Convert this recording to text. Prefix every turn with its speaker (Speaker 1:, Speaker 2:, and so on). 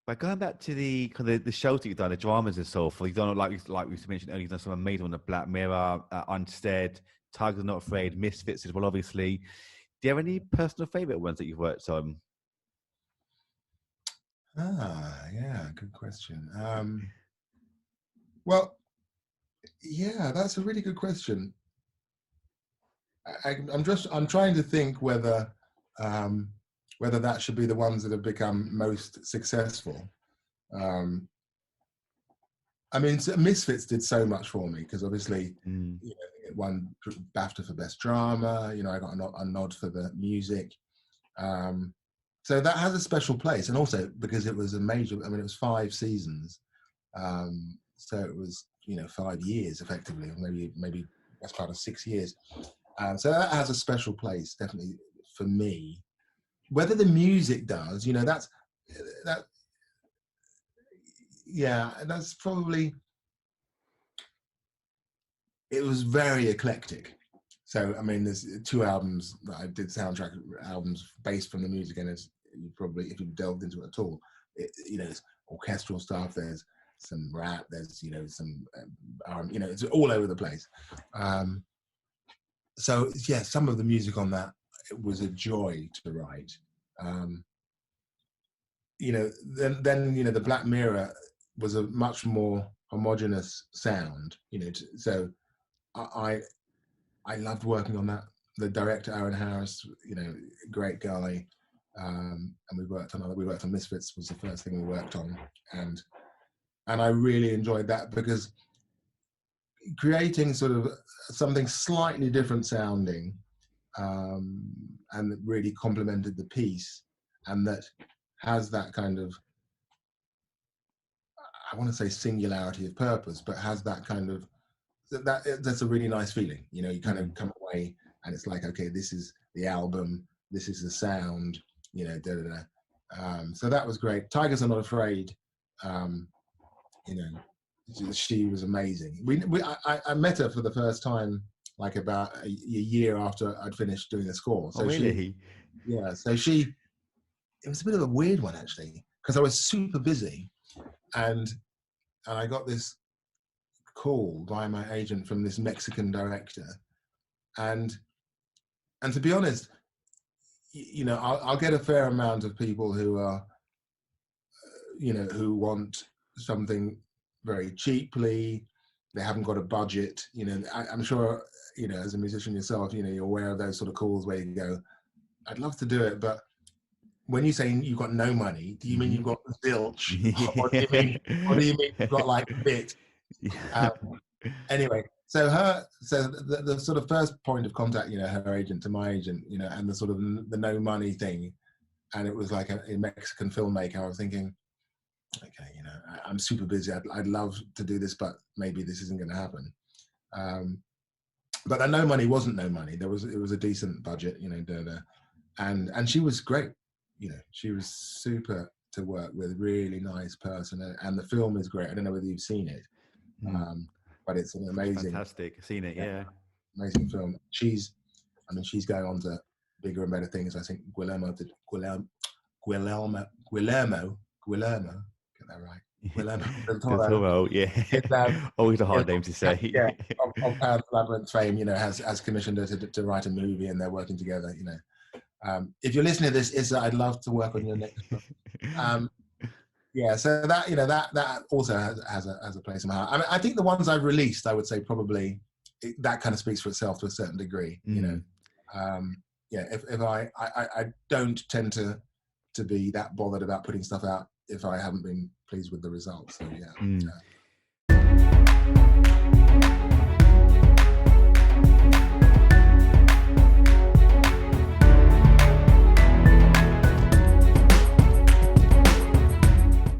Speaker 1: But going back to the kind of the shows that you've done, the dramas and so forth, you've done like we mentioned earlier, you've done some amazing on the Black Mirror, Unstead, Tigers Are Not Afraid, Misfits as well, obviously. Do you have any personal favourite ones that you've worked on?
Speaker 2: Yeah, good question. Well, yeah, that's a really good question. I'm trying to think whether that should be the ones that have become most successful. I mean, Misfits did so much for me because obviously, you know, it won BAFTA for Best Drama. You know, I got a nod for the music. So that has a special place, and also because it was a major. I mean, it was 5 seasons, so it was 5 years effectively, or maybe that's part of 6 years. So that has a special place, definitely for me. Whether the music does, that. Yeah, that's probably. It was very eclectic. So I mean, there's 2 albums that I did soundtrack albums based from the music, and it's you probably, if you delved into it at all, it's orchestral stuff. There's some rap. There's some, it's all over the place. So yeah, some of the music on that, it was a joy to write. Then the Black Mirror was a much more homogenous sound. So I loved working on that. The director Aaron Harris, great guy, and we worked on Misfits was the first thing we worked on, and I really enjoyed that because creating sort of something slightly different sounding, and that really complemented the piece, and that has that kind of, I want to say singularity of purpose, but has that kind of that's a really nice feeling. You kind of come away and it's like, okay, this is the album, this is the sound, so that was great. Tigers Are Not Afraid, she was amazing. I met her for the first time like about a year after I'd finished doing the score. So
Speaker 1: really?
Speaker 2: It was a bit of a weird one actually, because I was super busy, and I got this call by my agent from this Mexican director, and to be honest, I'll get a fair amount of people who are, who want something very cheaply. They haven't got a budget. I'm sure, as a musician yourself, you're aware of those sort of calls where you go, I'd love to do it, but when you say you've got no money, do you mean you've got zilch? Or do you mean you've got like a bit? Anyway, so the sort of first point of contact, her agent to my agent, and the sort of the no money thing, and it was like a Mexican filmmaker. I was thinking, okay, I'm super busy. I'd love to do this, but maybe this isn't going to happen. But that no money wasn't no money. It was a decent budget, and she was great. She was super to work with, really nice person, and the film is great. I don't know whether you've seen it, but it's an amazing,
Speaker 1: fantastic. I've seen it, yeah.
Speaker 2: Amazing film. She's going on to bigger and better things. I think Guillermo, get that right?
Speaker 1: Guillermo, yeah. Always a hard name to say.
Speaker 2: Yeah, of Pan's Labyrinth fame, has commissioned her to write a movie, and they're working together. If you're listening to this, Issa, I'd love to work on your next film. Yeah, so that that also has a place in my heart. I mean, I think the ones I've released, I would say probably that kind of speaks for itself to a certain degree. If I don't tend to be that bothered about putting stuff out if I haven't been pleased with the results. So yeah.